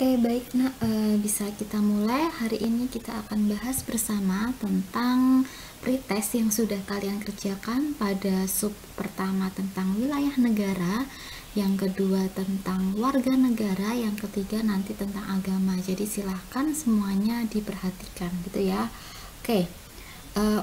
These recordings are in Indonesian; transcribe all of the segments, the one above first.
Oke, baik. Nah, bisa kita mulai. Hari ini kita akan bahas bersama tentang pretest yang sudah kalian kerjakan pada sub pertama tentang wilayah negara, yang kedua tentang warga negara, yang ketiga nanti tentang agama. Jadi silahkan semuanya diperhatikan gitu ya. Oke,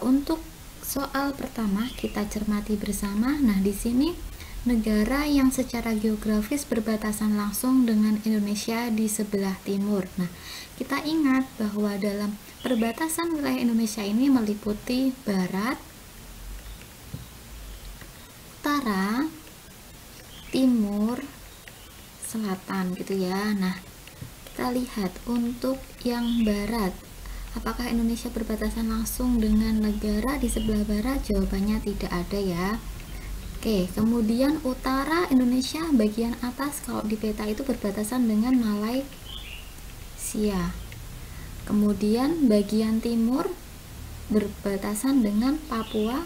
untuk soal pertama kita cermati bersama. Nah, di sini negara yang secara geografis berbatasan langsung dengan Indonesia di sebelah timur. Nah, kita ingat bahwa dalam perbatasan wilayah Indonesia ini meliputi barat, utara, timur, selatan gitu ya. Nah, kita lihat untuk yang barat, apakah Indonesia berbatasan langsung dengan negara di sebelah barat? Jawabannya tidak ada ya. Oke, kemudian utara Indonesia bagian atas kalau di peta itu berbatasan dengan Malaysia. Kemudian bagian timur berbatasan dengan Papua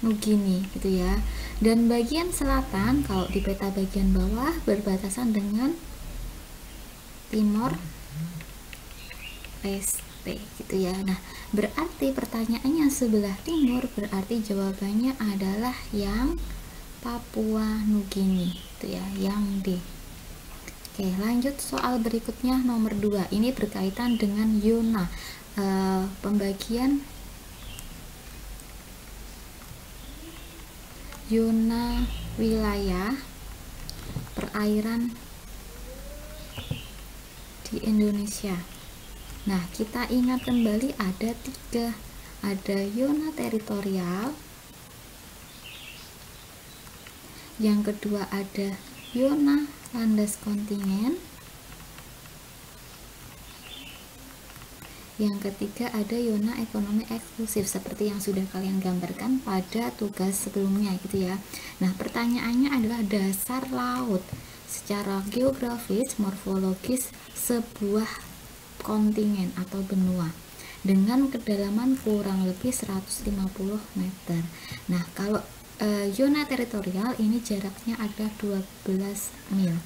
Nugini gitu ya. Dan bagian selatan kalau di peta bagian bawah berbatasan dengan Timor Leste gitu ya. Nah, berarti pertanyaannya sebelah timur, berarti jawabannya adalah yang Papua Nugini gitu ya, yang D. Oke, lanjut soal berikutnya nomor 2. Ini berkaitan dengan zona pembagian zona wilayah perairan di Indonesia. Nah, kita ingat kembali ada 3. Ada zona teritorial, yang kedua ada zona landas kontingen, yang ketiga ada zona ekonomi eksklusif seperti yang sudah kalian gambarkan pada tugas sebelumnya gitu ya. Nah, pertanyaannya adalah dasar laut secara geografis morfologis sebuah kontingen atau benua dengan kedalaman kurang lebih 150 meter. Nah, kalau zona teritorial ini jaraknya ada 12 mil.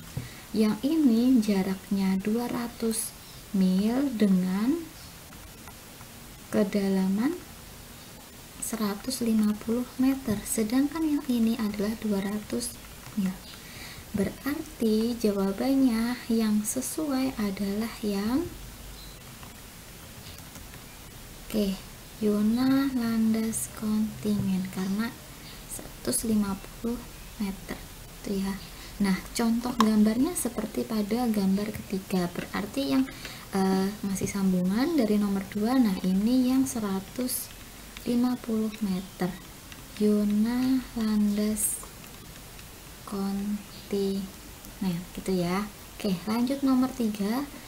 Yang ini jaraknya 200 mil dengan kedalaman 150 meter. Sedangkan yang ini adalah 200 mil. Berarti jawabannya yang sesuai adalah yang zona landas kontingen karena 150 meter itu ya. Nah, contoh gambarnya seperti pada gambar ketiga, berarti yang masih sambungan dari nomor 2. Nah, ini yang 150 meter zona landas kontingen gitu ya. Oke, lanjut nomor 3.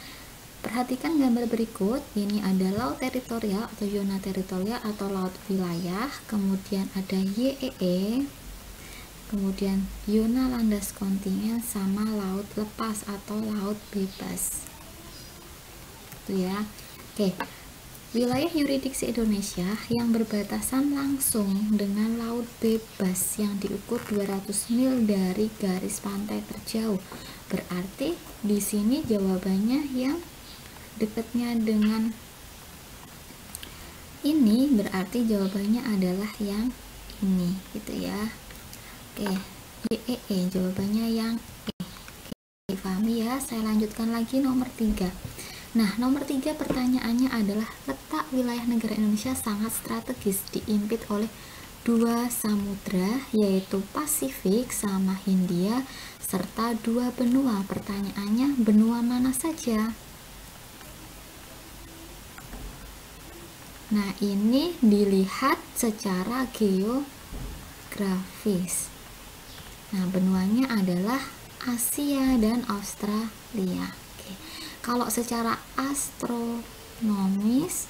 Perhatikan gambar berikut. Ini ada laut teritorial atau zona teritorial atau laut wilayah, kemudian ada YEE, kemudian zona landas kontingen sama laut lepas atau laut bebas. Itu ya. Oke. Wilayah yurisdiksi Indonesia yang berbatasan langsung dengan laut bebas yang diukur 200 mil dari garis pantai terjauh. Berarti di sini jawabannya yang dekatnya dengan ini, berarti jawabannya adalah yang ini gitu ya. Oke, YEE jawabannya yang E. Oke, dipahami ya. Saya lanjutkan lagi nomor 3. Nah, nomor 3 pertanyaannya adalah letak wilayah negara Indonesia sangat strategis, diimpit oleh 2 samudra yaitu Pasifik sama Hindia serta 2 benua. Pertanyaannya, benua mana saja? Nah, ini dilihat secara geografis. Nah, benuanya adalah Asia dan Australia. Oke. Kalau secara astronomis,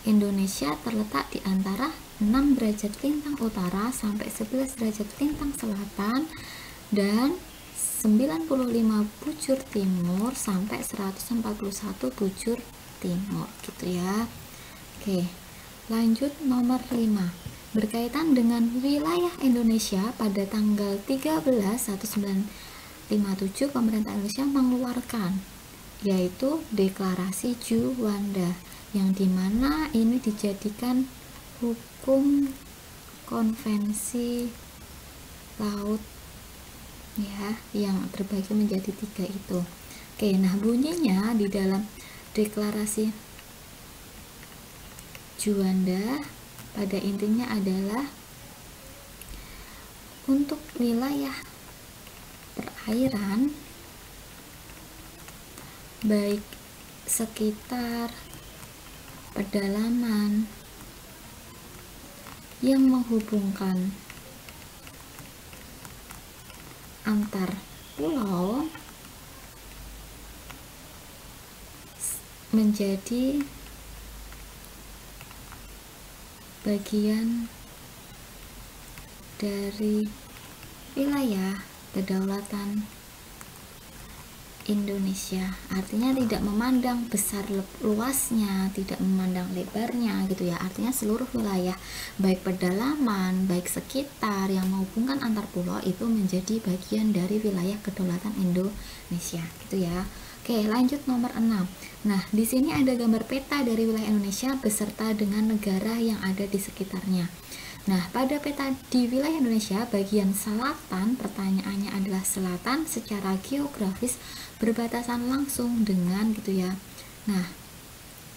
Indonesia terletak di antara 6 derajat lintang utara sampai 11 derajat lintang selatan dan 95 bujur timur sampai 141 bujur timur gitu ya. Oke, lanjut nomor 5. Berkaitan dengan wilayah Indonesia pada tanggal 13/19 57 pemerintah Indonesia mengeluarkan, yaitu Deklarasi Juanda, yang dimana ini dijadikan hukum konvensi laut ya, yang terbagi menjadi 3 itu. Oke, nah bunyinya di dalam Deklarasi Juanda pada intinya adalah untuk wilayah perairan baik sekitar pedalaman yang menghubungkan antar pulau menjadi bagian dari wilayah kedaulatan Indonesia. Artinya tidak memandang besar luasnya, tidak memandang lebarnya gitu ya. Artinya seluruh wilayah baik pedalaman, baik sekitar yang menghubungkan antar pulau itu menjadi bagian dari wilayah kedaulatan Indonesia gitu ya. Oke, lanjut nomor 6. Nah, di sini ada gambar peta dari wilayah Indonesia beserta dengan negara yang ada di sekitarnya. Nah, pada peta di wilayah Indonesia bagian selatan, pertanyaannya adalah selatan secara geografis berbatasan langsung dengan gitu ya. Nah,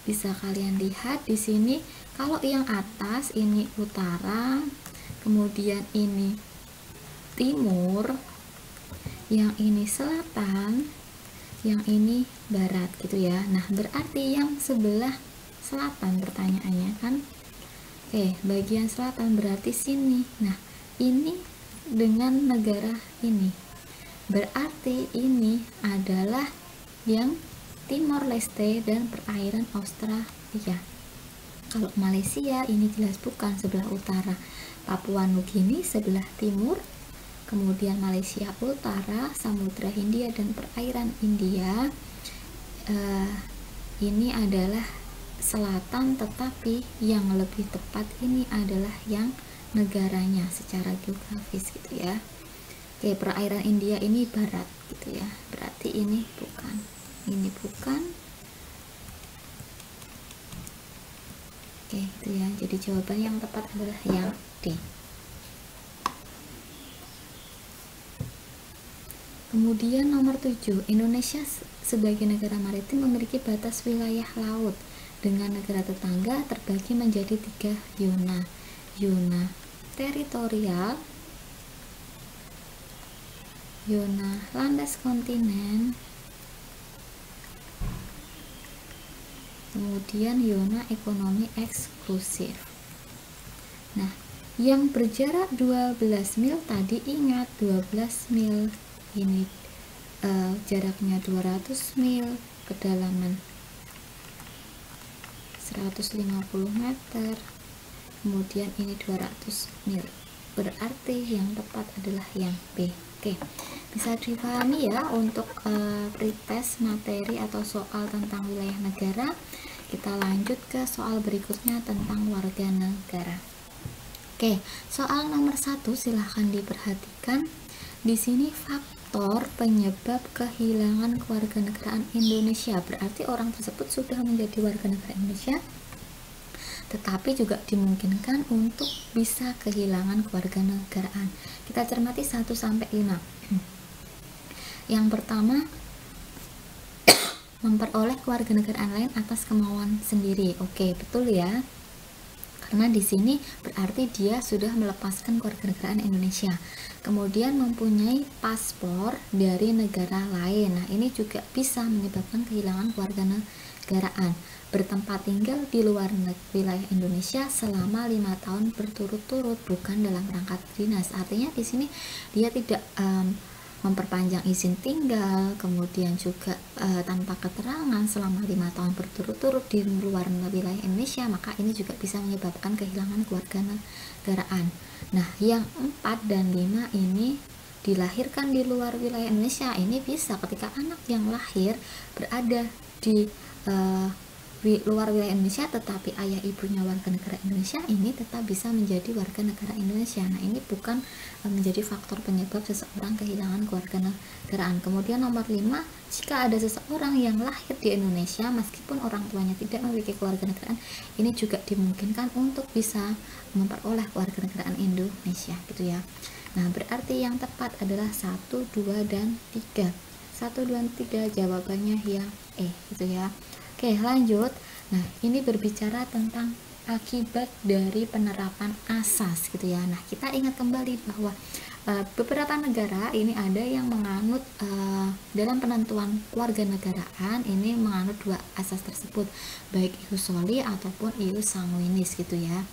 bisa kalian lihat di sini kalau yang atas ini utara, kemudian ini timur, yang ini selatan, yang ini barat gitu ya. Nah, berarti yang sebelah selatan pertanyaannya kan. Oke, bagian selatan berarti sini. Nah, ini dengan negara ini. Berarti ini adalah yang Timor Leste dan perairan Australia. Kalau Malaysia ini jelas bukan, sebelah utara. Papua Nugini sebelah timur. Kemudian Malaysia utara, Samudra Hindia dan perairan India. Ini adalah selatan, tetapi yang lebih tepat ini adalah yang negaranya secara geografis gitu ya. Oke, perairan India ini barat gitu ya, berarti ini bukan, ini bukan. Oke, itu ya, jadi jawaban yang tepat adalah yang D. Kemudian nomor 7, Indonesia sebagai negara maritim memiliki batas wilayah laut dengan negara tetangga terbagi menjadi 3 zona. Zona teritorial, zona landas kontinen, kemudian zona ekonomi eksklusif. Nah, yang berjarak 12 mil tadi ingat 12 mil ini jaraknya 200 mil, kedalaman 150 meter, kemudian ini 200 mil, berarti yang tepat adalah yang B. Oke, bisa dipahami ya untuk pretest materi atau soal tentang wilayah negara. Kita lanjut ke soal berikutnya tentang warga negara. Oke, soal nomor 1 silahkan diperhatikan. Di sini faktor penyebab kehilangan kewarganegaraan Indonesia, berarti orang tersebut sudah menjadi warga negara Indonesia, tetapi juga dimungkinkan untuk bisa kehilangan kewarganegaraan. Kita cermati 1 sampai 5. Yang pertama, memperoleh kewarganegaraan lain atas kemauan sendiri. Oke, betul ya. Karena di sini berarti dia sudah melepaskan kewarganegaraan Indonesia. Kemudian mempunyai paspor dari negara lain. Nah, ini juga bisa menyebabkan kehilangan kewarganegaraan. Bertempat tinggal di luar wilayah Indonesia selama 5 tahun berturut-turut, bukan dalam rangka dinas. Artinya di sini dia tidak memperpanjang izin tinggal, kemudian juga tanpa keterangan selama 5 tahun berturut-turut di luar wilayah Indonesia, maka ini juga bisa menyebabkan kehilangan kewarganegaraan. Nah, yang 4 dan 5 ini dilahirkan di luar wilayah Indonesia. Ini bisa ketika anak yang lahir berada di luar wilayah Indonesia tetapi ayah ibunya warga negara Indonesia, ini tetap bisa menjadi warga negara Indonesia. Nah, ini bukan menjadi faktor penyebab seseorang kehilangan kewarganegaraan. Kemudian nomor 5, jika ada seseorang yang lahir di Indonesia meskipun orang tuanya tidak memiliki kewarganegaraan, ini juga dimungkinkan untuk bisa memperoleh kewarganegaraan Indonesia gitu ya. Nah, berarti yang tepat adalah 1, 2, dan 3. 1, 2, 3 jawabannya yang gitu ya. Oke, lanjut. Nah, ini berbicara tentang akibat dari penerapan asas gitu ya. Nah, kita ingat kembali bahwa beberapa negara ini ada yang menganut dalam penentuan kewarganegaraan ini menganut 2 asas tersebut, baik ius soli ataupun ius sanguinis gitu ya.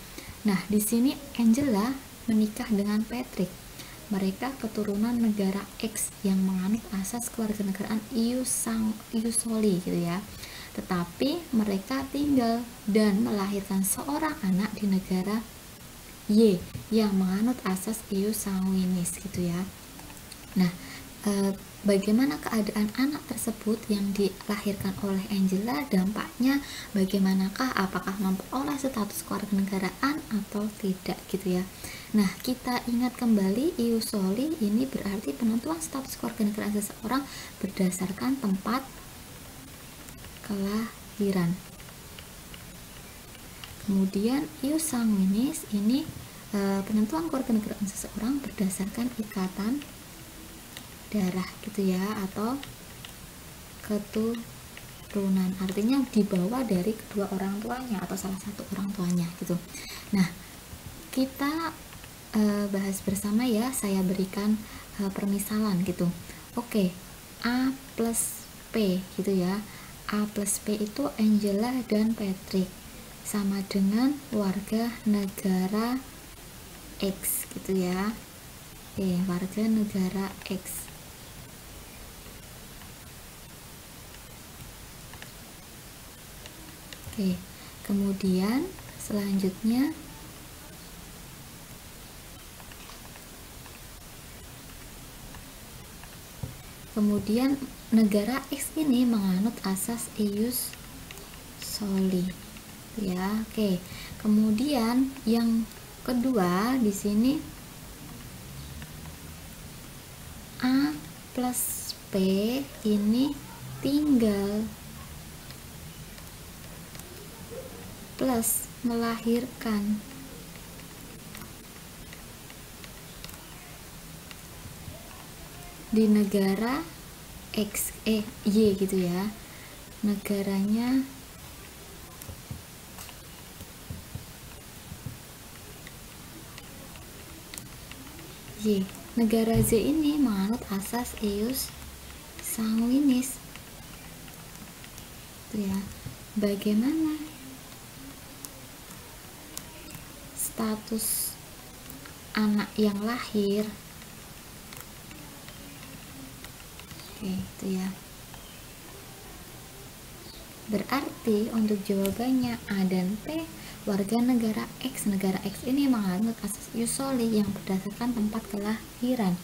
Nah, di sini Angela menikah dengan Patrick. Mereka keturunan negara X yang menganut asas kewarganegaraan ius soli gitu ya. Tetapi mereka tinggal dan melahirkan seorang anak di negara Y yang menganut asas ius sanguinis gitu ya. Nah, bagaimana keadaan anak tersebut yang dilahirkan oleh Angela, dampaknya bagaimanakah, apakah memperoleh status kewarganegaraan atau tidak gitu ya. Nah, kita ingat kembali ius soli ini berarti penentuan status kewarganegaraan seseorang berdasarkan tempat kelahiran. Kemudian ius sanguinis ini penentuan kewarganegaraan seseorang berdasarkan ikatan darah gitu ya, atau keturunan, artinya dibawa dari kedua orang tuanya atau salah satu orang tuanya gitu. Nah, kita bahas bersama ya, saya berikan permisalan gitu. Oke, A plus P gitu ya. A plus P itu Angela dan Patrick sama dengan warga negara X gitu ya. Oke, warga negara X. Oke, kemudian selanjutnya negara X ini menganut asas ius soli ya. Oke, kemudian yang kedua di sini A plus P ini tinggal plus melahirkan di negara X Y gitu ya. Negaranya Y. Negara Z ini menganut asas ius sanguinis. Itu ya. Bagaimana status anak yang lahir? Oke, itu ya. Berarti untuk jawabannya A dan P, warga negara X ini menganut asas ius soli yang berdasarkan tempat kelahiran.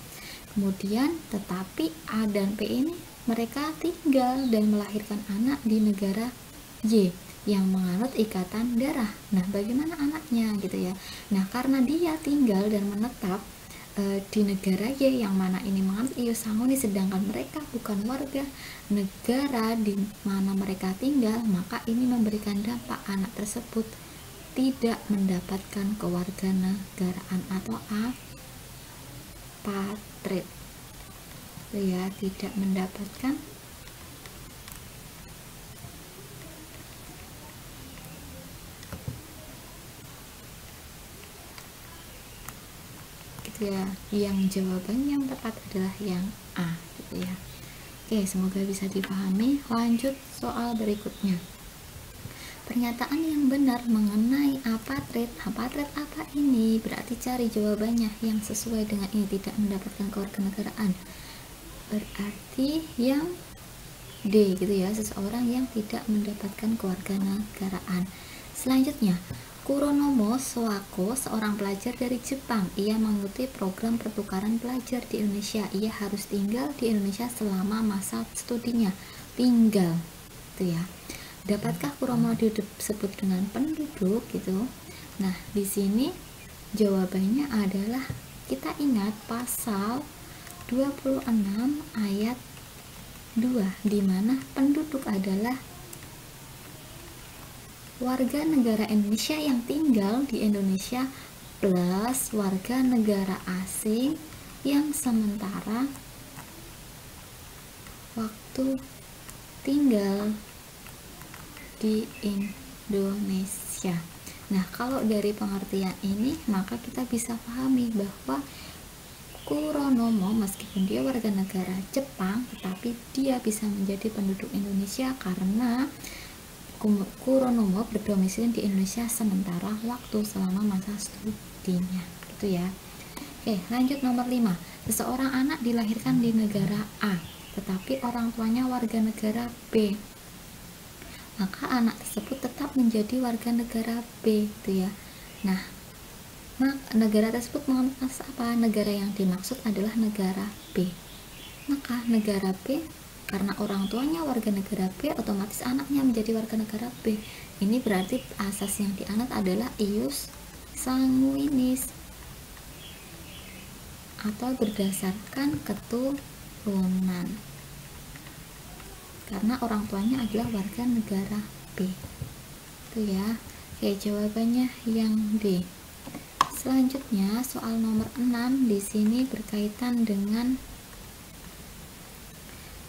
Kemudian tetapi A dan P ini mereka tinggal dan melahirkan anak di negara Y yang menganut ikatan darah. Nah, bagaimana anaknya gitu ya. Nah, karena dia tinggal dan menetap di negara Y yang mana ini menganut ius sanguinis, sedangkan mereka bukan warga negara di mana mereka tinggal, maka ini memberikan dampak anak tersebut tidak mendapatkan kewarganegaraan atau apatrid ya, tidak mendapatkan ya. Yang jawaban yang tepat adalah yang A gitu ya. Oke, semoga bisa dipahami. Lanjut soal berikutnya. Pernyataan yang benar mengenai apatrid apa ini? Berarti cari jawabannya yang sesuai dengan ini, tidak mendapatkan kewarganegaraan. Berarti yang D gitu ya, seseorang yang tidak mendapatkan kewarganegaraan. Selanjutnya, Kuronomo Sawako, seorang pelajar dari Jepang. Ia mengikuti program pertukaran pelajar di Indonesia. Ia harus tinggal di Indonesia selama masa studinya. Tinggal, itu ya. Dapatkah Kuromo disebut dengan penduduk gitu? Nah, di sini jawabannya adalah kita ingat pasal 26 ayat 2 di mana penduduk adalah warga negara Indonesia yang tinggal di Indonesia plus warga negara asing yang sementara waktu tinggal di Indonesia. Nah, kalau dari pengertian ini maka kita bisa pahami bahwa Kuronomo meskipun dia warga negara Jepang tetapi dia bisa menjadi penduduk Indonesia karena Kuronomo berdomisili di Indonesia sementara waktu selama masa studinya gitu ya. Oke, lanjut nomor 5. Seseorang anak dilahirkan di negara A tetapi orang tuanya warga negara B, maka anak tersebut tetap menjadi warga negara B itu ya. Nah, negara tersebut menggunakan apa? Negara yang dimaksud adalah negara B. Maka negara B, karena orang tuanya warga negara B, otomatis anaknya menjadi warga negara B. Ini berarti asas yang dianut adalah ius sanguinis atau berdasarkan keturunan, karena orang tuanya adalah warga negara B itu ya. Oke, jawabannya yang D. Selanjutnya soal nomor 6 di sini berkaitan dengan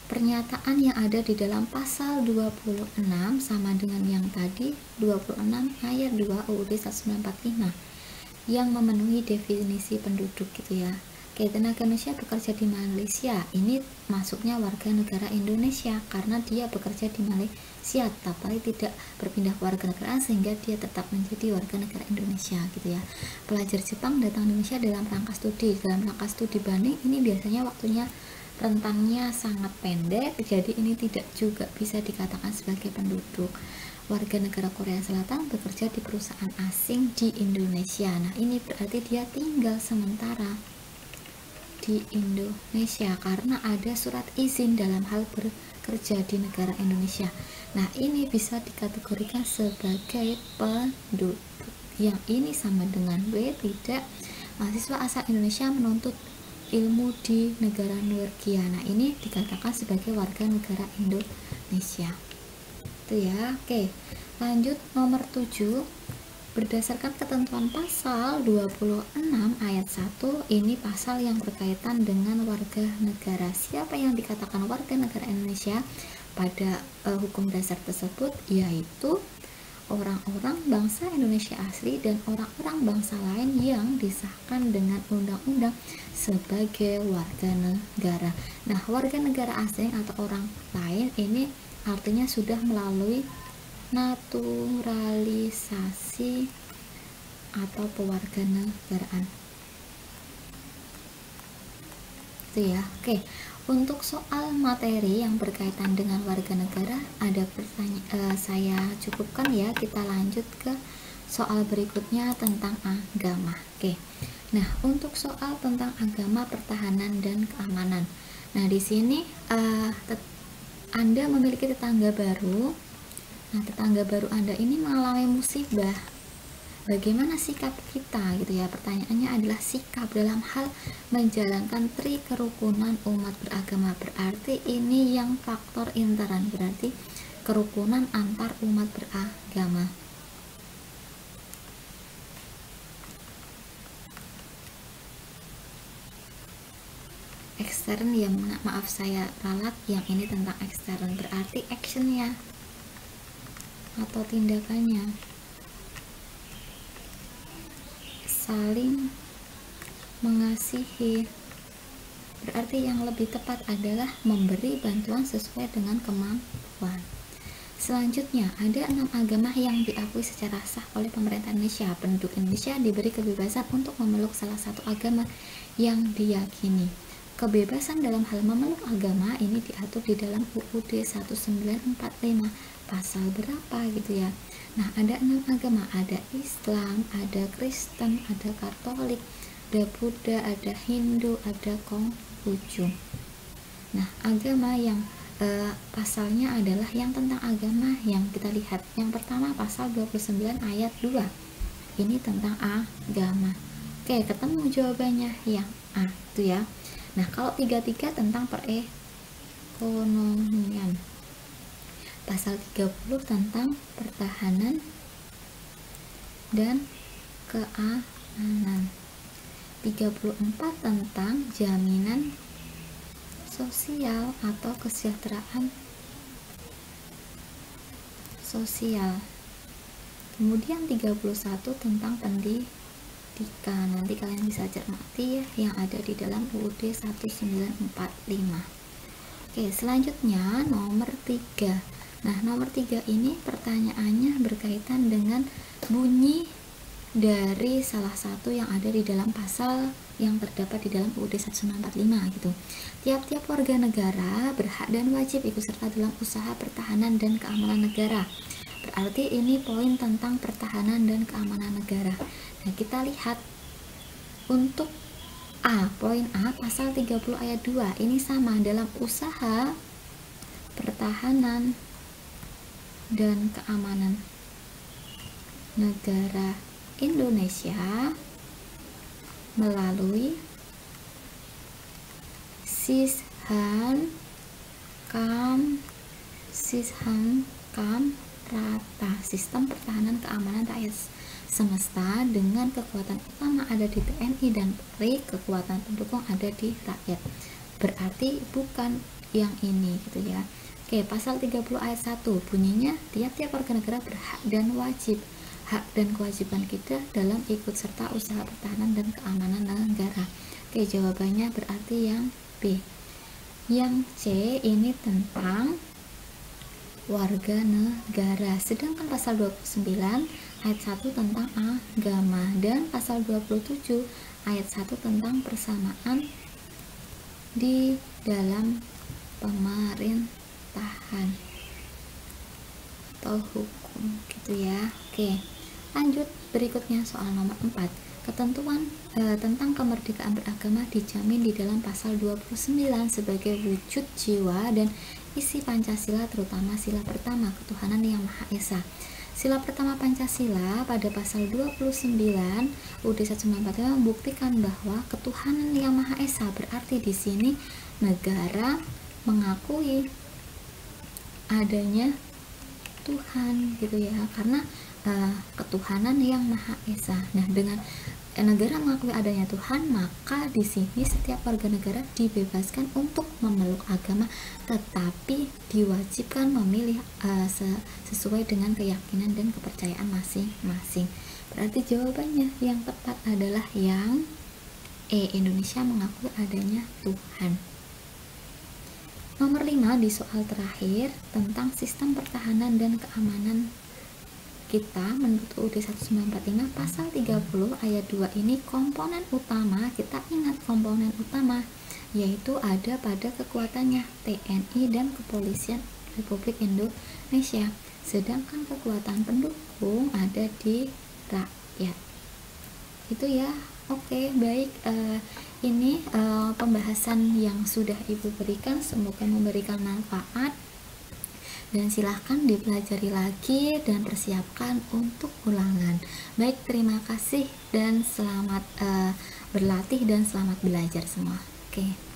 pernyataan yang ada di dalam pasal 26 sama dengan yang tadi 26 ayat 2 UUD 1945 yang memenuhi definisi penduduk gitu ya. Oke, tenaga Indonesia bekerja di Malaysia, ini masuknya warga negara Indonesia karena dia bekerja di Malaysia tapi tidak berpindah ke warga negara sehingga dia tetap menjadi warga negara Indonesia gitu ya. Pelajar Jepang datang ke Indonesia dalam rangka studi banding ini biasanya waktunya rentangnya sangat pendek, jadi ini tidak juga bisa dikatakan sebagai penduduk. Warga negara Korea Selatan bekerja di perusahaan asing di Indonesia, nah ini berarti dia tinggal sementara di Indonesia karena ada surat izin dalam hal bekerja di negara Indonesia. Nah, ini bisa dikategorikan sebagai penduduk. Yang ini sama dengan B, tidak. Mahasiswa asal Indonesia menuntut ilmu di negara Norwegia. Nah, ini dikatakan sebagai warga negara Indonesia. Itu ya. Oke. Lanjut nomor 7. Berdasarkan ketentuan pasal 26 ayat 1, ini pasal yang berkaitan dengan warga negara. Siapa yang dikatakan warga negara Indonesia pada hukum dasar tersebut? Yaitu orang-orang bangsa Indonesia asli dan orang-orang bangsa lain yang disahkan dengan undang-undang sebagai warga negara. Nah, warga negara asing atau orang lain ini artinya sudah melalui naturalisasi atau pewarganegaraan itu ya. Oke, untuk soal materi yang berkaitan dengan warga negara ada pertanyaan, saya cukupkan ya. Kita lanjut ke soal berikutnya tentang agama. Oke, nah untuk soal tentang agama, pertahanan dan keamanan, nah di sini Anda memiliki tetangga baru. Nah, tetangga baru Anda ini mengalami musibah. Bagaimana sikap kita gitu ya? Pertanyaannya adalah sikap dalam hal menjalankan tri kerukunan umat beragama. Berarti ini yang faktor intern, berarti kerukunan antar umat beragama. Ekstern ya, maaf saya ralat, yang ini tentang ekstern berarti actionnya atau tindakannya. Saling mengasihi, berarti yang lebih tepat adalah memberi bantuan sesuai dengan kemampuan. Selanjutnya, ada 6 agama yang diakui secara sah oleh pemerintah Indonesia. Penduduk Indonesia diberi kebebasan untuk memeluk salah satu agama yang diyakini. Kebebasan dalam hal memeluk agama ini diatur di dalam UUD 1945 pasal berapa gitu ya. Nah, ada 6 agama, ada Islam, ada Kristen, ada Katolik, ada Buddha, ada Hindu, ada Konghucu. Nah, agama yang pasalnya adalah yang tentang agama yang kita lihat. Yang pertama pasal 29 ayat 2. Ini tentang agama. Oke, ketemu jawabannya yang A itu ya. Nah, kalau 33 tentang perekonomian. Pasal 30 tentang pertahanan dan keamanan. 34 tentang jaminan sosial atau kesejahteraan sosial. Kemudian 31 tentang pendidikan. Nanti kalian bisa cermati ya yang ada di dalam UUD 1945. Oke, selanjutnya nomor 3. Nah, nomor 3 ini pertanyaannya berkaitan dengan bunyi dari salah satu yang ada di dalam pasal yang terdapat di dalam UUD 1945 gitu. Tiap-tiap warga negara berhak dan wajib ikut serta dalam usaha pertahanan dan keamanan negara. Berarti ini poin tentang pertahanan dan keamanan negara. Nah, kita lihat untuk A, poin A pasal 30 ayat 2 ini sama dalam usaha pertahanan dan keamanan negara Indonesia melalui Sishankam rata sistem pertahanan keamanan rakyat semesta dengan kekuatan utama ada di TNI dan Polri, kekuatan pendukung ada di rakyat. Berarti bukan yang ini gitu ya. Oke, pasal 30 ayat 1 bunyinya tiap-tiap warga negara berhak dan wajib. Hak dan kewajiban kita dalam ikut serta usaha pertahanan dan keamanan negara. Oke, jawabannya berarti yang B. Yang C ini tentang warga negara. Sedangkan pasal 29 ayat 1 tentang agama dan pasal 27 ayat 1 tentang persamaan di dalam pemerintahan atau hukum gitu ya. Oke, lanjut berikutnya soal nomor 4. Ketentuan tentang kemerdekaan beragama dijamin di dalam pasal 29 sebagai wujud jiwa dan isi Pancasila, terutama sila pertama ketuhanan yang Maha Esa. Sila pertama Pancasila pada pasal 29 UUD 1945 membuktikan bahwa ketuhanan yang Maha Esa, berarti di sini negara mengakui adanya Tuhan gitu ya, karena ketuhanan yang Maha Esa. Nah, dengan negara mengakui adanya Tuhan, maka di sini setiap warga negara dibebaskan untuk memeluk agama, tetapi diwajibkan memilih sesuai dengan keyakinan dan kepercayaan masing-masing. Berarti jawabannya yang tepat adalah yang E, Indonesia mengakui adanya Tuhan. Nomor 5 di soal terakhir tentang sistem pertahanan dan keamanan kita menurut UUD 1945 pasal 30 ayat 2 ini komponen utama, kita ingat komponen utama yaitu ada pada kekuatannya TNI dan Kepolisian Republik Indonesia, sedangkan kekuatan pendukung ada di rakyat. Itu ya. Oke, baik, ini pembahasan yang sudah Ibu berikan, semoga memberikan manfaat dan silahkan dipelajari lagi dan persiapkan untuk ulangan. Baik, terima kasih dan selamat berlatih dan selamat belajar semua. Oke.